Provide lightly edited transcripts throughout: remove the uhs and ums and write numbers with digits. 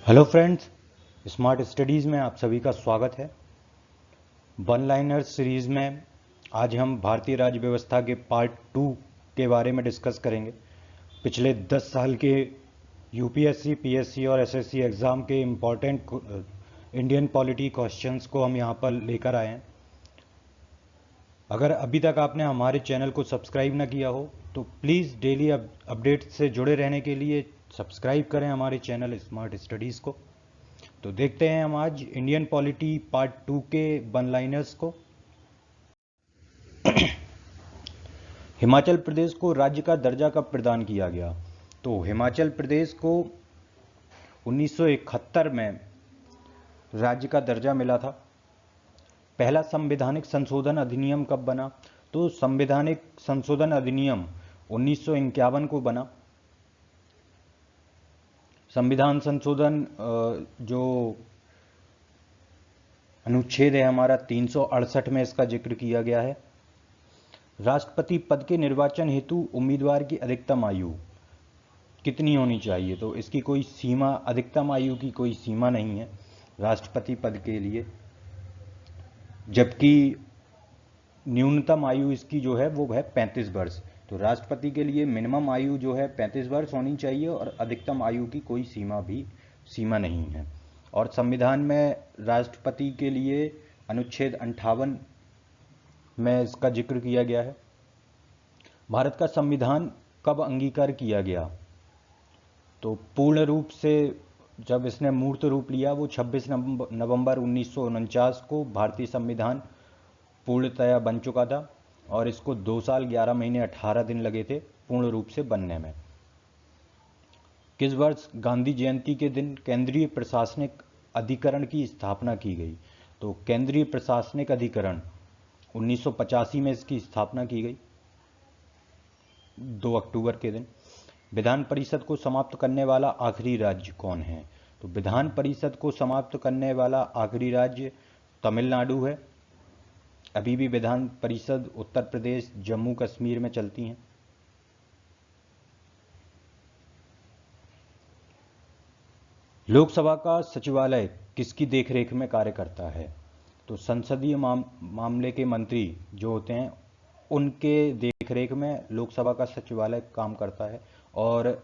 Hello friends, smart studies में आप सभी का स्वागत है। वन लाइनर्स सीरीज़ में आज हम भारतीय राज्य व्यवस्था के पार्ट 2 के बारे में डिस्कस करेंगे। पिछले 10 साल के यूपीएससी, पीएससी और एसएससी एग्ज़ाम के इम्पॉर्टेंट इंडियन पॉलिटी क्वेश्चंस को हम यहाँ पर लेकर आए हैं। अगर अभी तक आपने हमारे चैनल को सब्सक्राइब ना किया हो तो प्लीज़ डेली अपडेट से जुड़े रहने के लिए सब्सक्राइब करें हमारे चैनल स्मार्ट स्टडीज़ को। तो देखते हैं हम आज इंडियन पॉलिटी पार्ट 2 के वन लाइनर्स को। हिमाचल प्रदेश को राज्य का दर्जा कब प्रदान किया गया? तो हिमाचल प्रदेश को 1971 में राज्य का दर्जा मिला था। पहला संवैधानिक संशोधन अधिनियम कब बना? तो संवैधानिक संशोधन अधिनियम 1951 को बना। संविधान संशोधन जो अनुच्छेद है हमारा 368 में इसका जिक्र किया गया है। राष्ट्रपति पद के निर्वाचन हेतु उम्मीदवार की अधिकतम आयु कितनी होनी चाहिए? तो इसकी कोई सीमा, अधिकतम आयु की कोई सीमा नहीं है राष्ट्रपति पद के लिए, जबकि न्यूनतम आयु इसकी जो है वो है 35 वर्ष। तो राष्ट्रपति के लिए मिनिमम आयु जो है 35 वर्ष होनी चाहिए और अधिकतम आयु की कोई सीमा नहीं है। और संविधान में राष्ट्रपति के लिए अनुच्छेद 58 में इसका जिक्र किया गया है। भारत का संविधान कब अंगीकार किया गया? तो पूर्ण रूप से जब इसने मूर्त रूप लिया वो 26 नवंबर 1949 को भारतीय संविधान पूर्णतया बन चुका था और इसको 2 साल 11 महीने 18 दिन लगे थे पूर्ण रूप से बनने में। किस वर्ष गांधी जयंती के दिन केंद्रीय प्रशासनिक अधिकरण की स्थापना की गई? तो केंद्रीय प्रशासनिक अधिकरण 1985 में इसकी स्थापना की गई 2 अक्टूबर के दिन। विधान परिषद को समाप्त करने वाला आखिरी राज्य कौन है? तो विधान परिषद को समाप्त करने वाला आखिरी राज्य तमिलनाडु है। अभी भी विधान परिषद उत्तर प्रदेश, जम्मू कश्मीर में चलती हैं। लोकसभा का सचिवालय किसकी देखरेख में कार्य करता है? तो संसदीय मामले के मंत्री जो होते हैं उनके देखरेख में लोकसभा का सचिवालय काम करता है। और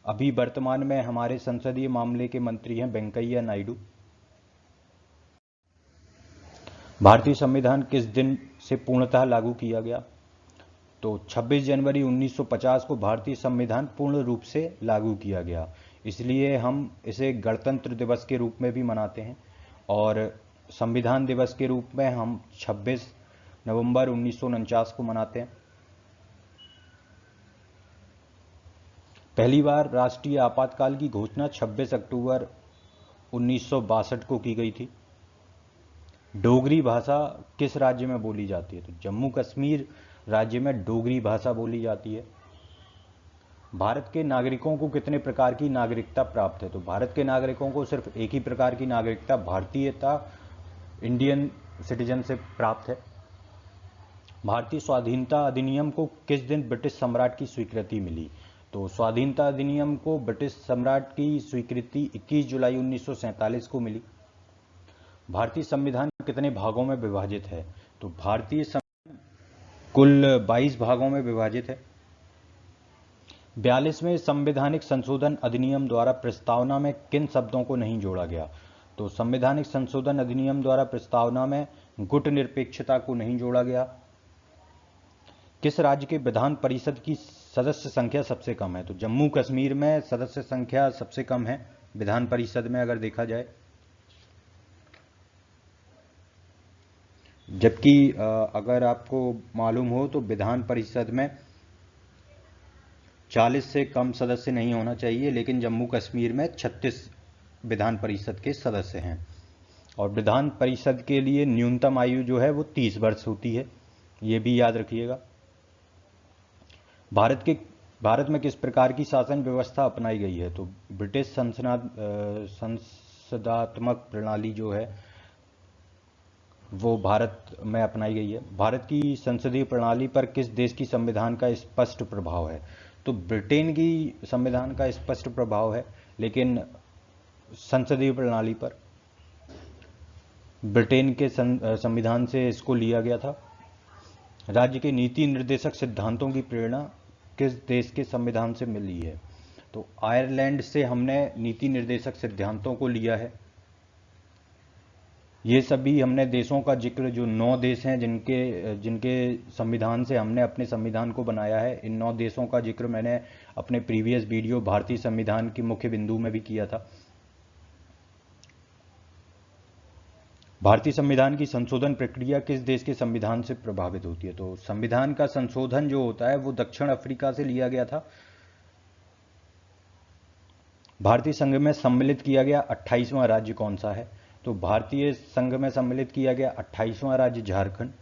अभी वर्तमान में हमारे संसदीय मामले के मंत्री हैं वेंकैया नायडू। भारतीय संविधान किस दिन से पूर्णतः लागू किया गया? तो 26 जनवरी 1950 को भारतीय संविधान पूर्ण रूप से लागू किया गया। इसलिए हम इसे गणतंत्र दिवस के रूप में भी मनाते हैं और संविधान दिवस के रूप में हम 26 नवंबर 1949 को मनाते हैं। पहली बार राष्ट्रीय आपातकाल की घोषणा 26 अक्टूबर 1962 को की गई थी। डोगरी भाषा किस राज्य में बोली जाती है? तो जम्मू कश्मीर राज्य में डोगरी भाषा बोली जाती है। भारत के नागरिकों को कितने प्रकार की नागरिकता प्राप्त है? तो भारत के नागरिकों को सिर्फ एक ही प्रकार की नागरिकता, भारतीयता, इंडियन सिटीजनशिप प्राप्त है। भारतीय स्वाधीनता अधिनियम को किस दिन ब्रिटिश सम्राट की स्वीकृति मिली? तो स्वाधीनता अधिनियम को ब्रिटिश सम्राट की स्वीकृति 21 जुलाई 1947 को मिली। भारतीय संविधान कितने भागों में विभाजित है? तो भारतीय संविधान कुल 22 भागों में विभाजित है। 42वें संवैधानिक संशोधन अधिनियम द्वारा प्रस्तावना में किन शब्दों को नहीं जोड़ा गया? तो संवैधानिक संशोधन अधिनियम द्वारा प्रस्तावना में गुट निरपेक्षता को नहीं जोड़ा गया। किस राज्य के विधान परिषद की सदस्य संख्या सबसे कम है? तो जम्मू कश्मीर में सदस्य संख्या सबसे कम है विधान परिषद में अगर देखा जाए, जबकि अगर आपको मालूम हो तो विधान परिषद में 40 से कम सदस्य नहीं होना चाहिए, लेकिन जम्मू कश्मीर में 36 विधान परिषद के सदस्य हैं। और विधान परिषद के लिए न्यूनतम आयु जो है वो 30 वर्ष होती है, ये भी याद रखिएगा। भारत में किस प्रकार की शासन व्यवस्था अपनाई गई है? तो ब्रिटिश संसदात्मक प्रणाली जो है वो भारत में अपनाई गई है। भारत की संसदीय प्रणाली पर किस देश की संविधान का स्पष्ट प्रभाव है? तो ब्रिटेन की संविधान का स्पष्ट प्रभाव है, लेकिन संसदीय प्रणाली पर। ब्रिटेन के संविधान से इसको लिया गया था। राज्य के नीति निर्देशक सिद्धांतों की प्रेरणा किस देश के संविधान से मिली है? तो आयरलैंड से हमने नीति निर्देशक सिद्धांतों को लिया है। ये सभी हमने देशों का जिक्र, जो 9 देश हैं जिनके संविधान से हमने अपने संविधान को बनाया है, इन 9 देशों का जिक्र मैंने अपने प्रीवियस वीडियो भारतीय संविधान के मुख्य बिंदु में भी किया था। भारतीय संविधान की संशोधन प्रक्रिया किस देश के संविधान से प्रभावित होती है? तो संविधान का संशोधन जो होता है वो दक्षिण अफ्रीका से लिया गया था। भारतीय संघ में सम्मिलित किया गया 28वां राज्य कौन सा है? तो भारतीय संघ में सम्मिलित किया गया 28वां राज्य झारखंड,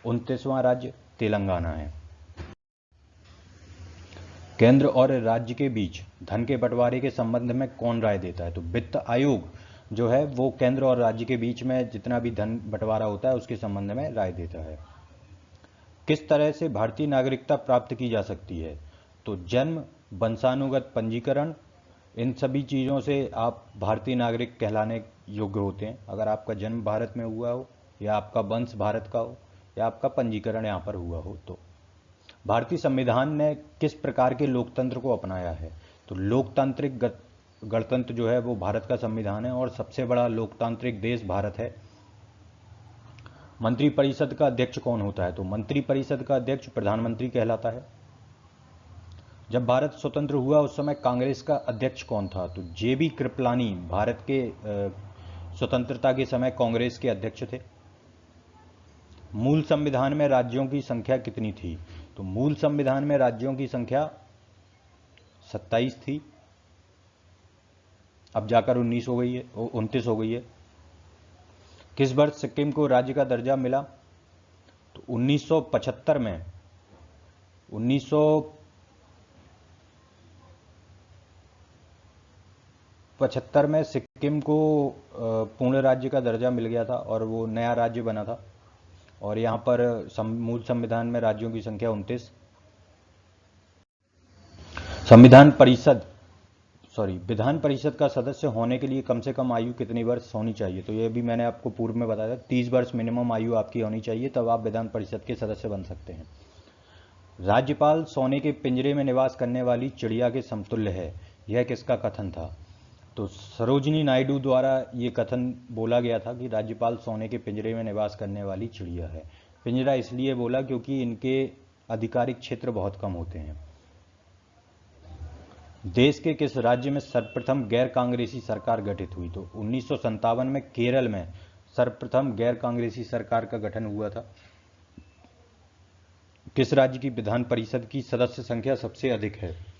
29वां राज्य तेलंगाना है। केंद्र और राज्य के बीच धन के बंटवारे के संबंध में कौन राय देता है? तो वित्त आयोग जो है वो केंद्र और राज्य के बीच में जितना भी धन बंटवारा होता है उसके संबंध में राय देता है। किस तरह से भारतीय नागरिकता प्राप्त की जा सकती है? तो जन्म, वंशानुगत पंजीकरण, इन सभी चीज़ों से आप भारतीय नागरिक कहलाने योग्य होते हैं। अगर आपका जन्म भारत में हुआ हो, या आपका वंश भारत का हो, या आपका पंजीकरण यहाँ पर हुआ हो। तो भारतीय संविधान ने किस प्रकार के लोकतंत्र को अपनाया है? तो लोकतांत्रिक गणतंत्र जो है वो भारत का संविधान है और सबसे बड़ा लोकतांत्रिक देश भारत है। मंत्रिपरिषद का अध्यक्ष कौन होता है? तो मंत्रिपरिषद का अध्यक्ष प्रधानमंत्री कहलाता है। जब भारत स्वतंत्र हुआ उस समय कांग्रेस का अध्यक्ष कौन था? तो जेबी कृपलानी भारत के स्वतंत्रता के समय कांग्रेस के अध्यक्ष थे। मूल संविधान में राज्यों की संख्या कितनी थी? तो मूल संविधान में राज्यों की संख्या 27 थी, अब जाकर 29 हो गई है। किस वर्ष सिक्किम को राज्य का दर्जा मिला? तो 1975 में 1975 में सिक्किम को पूर्ण राज्य का दर्जा मिल गया था और वो नया राज्य बना था। और यहाँ पर मूल संविधान में राज्यों की संख्या 29। विधान परिषद का सदस्य होने के लिए कम से कम आयु कितनी वर्ष होनी चाहिए? तो ये भी मैंने आपको पूर्व में बताया था, 30 वर्ष मिनिमम आयु आपकी होनी चाहिए, तब आप विधान परिषद के सदस्य बन सकते हैं। राज्यपाल सोने के पिंजरे में निवास करने वाली चिड़िया के समतुल्य है, यह किसका कथन था? तो सरोजिनी नायडू द्वारा ये कथन बोला गया था कि राज्यपाल सोने के पिंजरे में निवास करने वाली चिड़िया है। पिंजरा इसलिए बोला क्योंकि इनके आधिकारिक क्षेत्र बहुत कम होते हैं। देश के किस राज्य में सर्वप्रथम गैर कांग्रेसी सरकार गठित हुई? तो 1957 में केरल में सर्वप्रथम गैर कांग्रेसी सरकार का गठन हुआ था। किस राज्य की विधान परिषद की सदस्य संख्या सबसे अधिक है?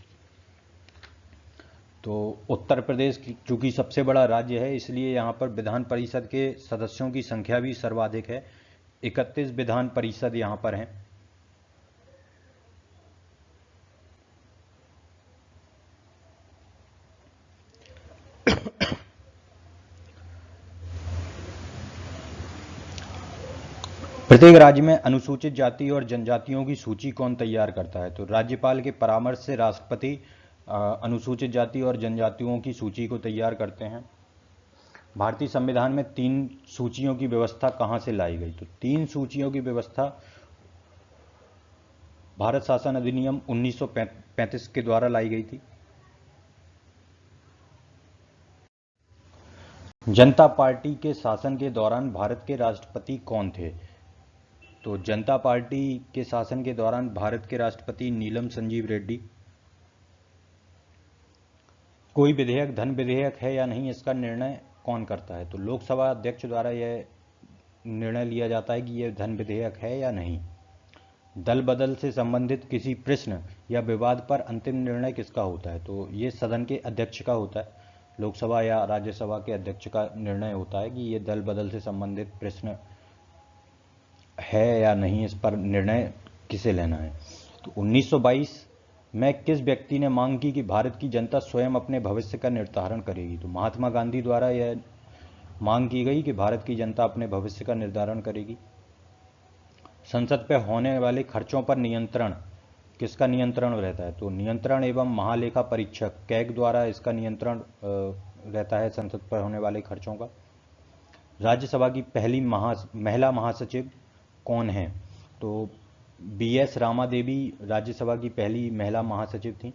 तो उत्तर प्रदेश चूंकि सबसे बड़ा राज्य है इसलिए यहाँ पर विधान परिषद के सदस्यों की संख्या भी सर्वाधिक है। 31 विधान परिषद यहाँ पर हैं। प्रत्येक राज्य में अनुसूचित जाति और जनजातियों की सूची कौन तैयार करता है? तो राज्यपाल के परामर्श से राष्ट्रपति अनुसूचित जाति और जनजातियों की सूची को तैयार करते हैं। भारतीय संविधान में 3 सूचियों की व्यवस्था कहां से लाई गई? तो 3 सूचियों की व्यवस्था भारत शासन अधिनियम 1935 के द्वारा लाई गई थी। जनता पार्टी के शासन के दौरान भारत के राष्ट्रपति कौन थे? तो जनता पार्टी के शासन के दौरान भारत के राष्ट्रपति नीलम संजीव रेड्डी। कोई विधेयक धन विधेयक है या नहीं, इसका निर्णय कौन करता है? तो लोकसभा अध्यक्ष द्वारा यह निर्णय लिया जाता है कि यह धन विधेयक है या नहीं। दल बदल से संबंधित किसी प्रश्न या विवाद पर अंतिम निर्णय किसका होता है? तो ये सदन के अध्यक्ष का होता है। लोकसभा या राज्यसभा के अध्यक्ष का निर्णय होता है कि ये दल बदल से संबंधित प्रश्न है या नहीं, इस पर निर्णय किसे लेना है। तो 1922 में किस व्यक्ति ने मांग की कि भारत की जनता स्वयं अपने भविष्य का निर्धारण करेगी? तो महात्मा गांधी द्वारा यह मांग की गई कि भारत की जनता अपने भविष्य का निर्धारण करेगी। संसद पर होने वाले खर्चों पर नियंत्रण किसका नियंत्रण रहता है? तो नियंत्रण एवं महालेखा परीक्षक कैग द्वारा इसका नियंत्रण रहता है संसद पर होने वाले खर्चों का। राज्यसभा की पहली महिला महासचिव कौन है? तो BS रामा देवी राज्यसभा की पहली महिला महासचिव थी।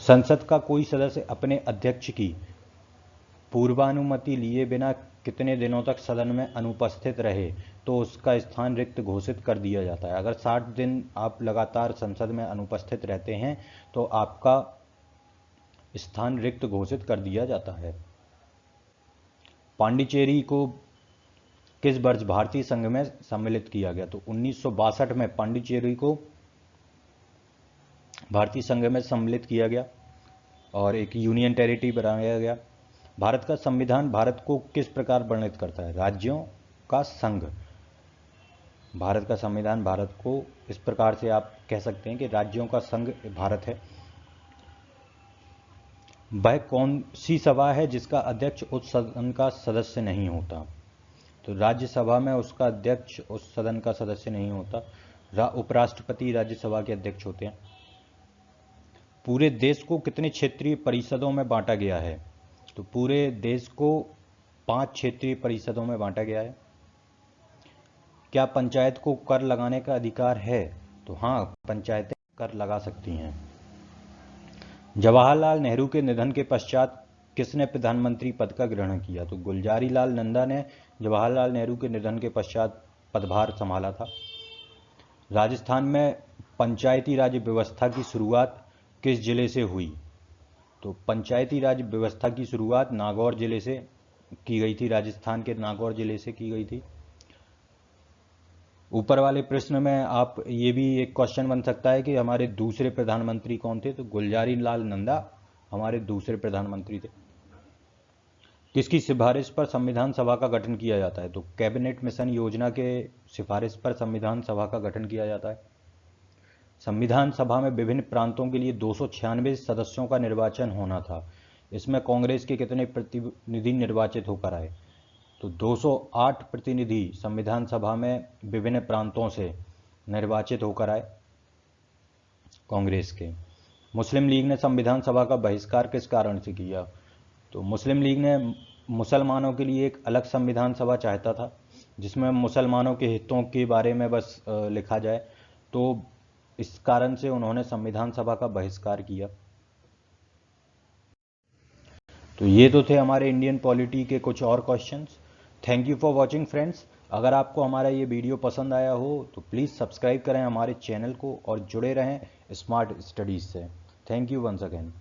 संसद का कोई सदस्य अपने अध्यक्ष की पूर्वानुमति लिए बिना कितने दिनों तक सदन में अनुपस्थित रहे तो उसका स्थान रिक्त घोषित कर दिया जाता है? अगर 60 दिन आप लगातार संसद में अनुपस्थित रहते हैं तो आपका स्थान रिक्त घोषित कर दिया जाता है। पांडिचेरी को किस वर्ष भारतीय संघ में सम्मिलित किया गया? तो 1962 में पांडिचेरी को भारतीय संघ में सम्मिलित किया गया और एक यूनियन टेरिटरी बनाया गया। भारत का संविधान भारत को किस प्रकार वर्णित करता है? राज्यों का संघ। भारत का संविधान भारत को इस प्रकार से आप कह सकते हैं कि राज्यों का संघ भारत है। वह कौन सी सभा है जिसका अध्यक्ष उस सदन का सदस्य नहीं होता? तो राज्यसभा में उसका अध्यक्ष उस सदन का सदस्य नहीं होता। उपराष्ट्रपति राज्यसभा के अध्यक्ष होते हैं। पूरे देश को कितने क्षेत्रीय परिषदों में बांटा गया है? तो पूरे देश को 5 क्षेत्रीय परिषदों में बांटा गया है। क्या पंचायत को कर लगाने का अधिकार है? तो हाँ, पंचायतें कर लगा सकती हैं। जवाहरलाल नेहरू के निधन के पश्चात किसने प्रधानमंत्री पद का ग्रहण किया? तो गुलजारी लाल नंदा ने जवाहरलाल नेहरू के निधन के पश्चात पदभार संभाला था। राजस्थान में पंचायती राज व्यवस्था की शुरुआत किस जिले से हुई? तो पंचायती राज व्यवस्था की शुरुआत नागौर जिले से की गई थी। राजस्थान के नागौर जिले से की गई थी। ऊपर वाले प्रश्न में आप ये भी एक क्वेश्चन बन सकता है कि हमारे दूसरे प्रधानमंत्री कौन थे? तो गुलजारी लाल नंदा हमारे दूसरे प्रधानमंत्री थे। किसकी सिफारिश पर संविधान सभा का गठन किया जाता है? तो कैबिनेट मिशन योजना के सिफारिश पर संविधान सभा का गठन किया जाता है। संविधान सभा में विभिन्न प्रांतों के लिए 296 सदस्यों का निर्वाचन होना था। इसमें कांग्रेस के कितने प्रतिनिधि निर्वाचित होकर आए? तो 208 प्रतिनिधि संविधान सभा में विभिन्न प्रांतों से निर्वाचित होकर आए कांग्रेस के। मुस्लिम लीग ने संविधान सभा का बहिष्कार किस कारण से किया? तो मुस्लिम लीग ने मुसलमानों के लिए एक अलग संविधान सभा चाहता था जिसमें मुसलमानों के हितों के बारे में बस लिखा जाए, तो इस कारण से उन्होंने संविधान सभा का बहिष्कार किया। तो ये तो थे हमारे इंडियन पॉलिटी के कुछ और questions. Thank you for watching friends. अगर आपको हमारा ये वीडियो पसंद आया हो तो प्लीज़ सब्सक्राइब करें हमारे चैनल को और जुड़े रहें स्मार्ट स्टडीज़ से। Thank you once again.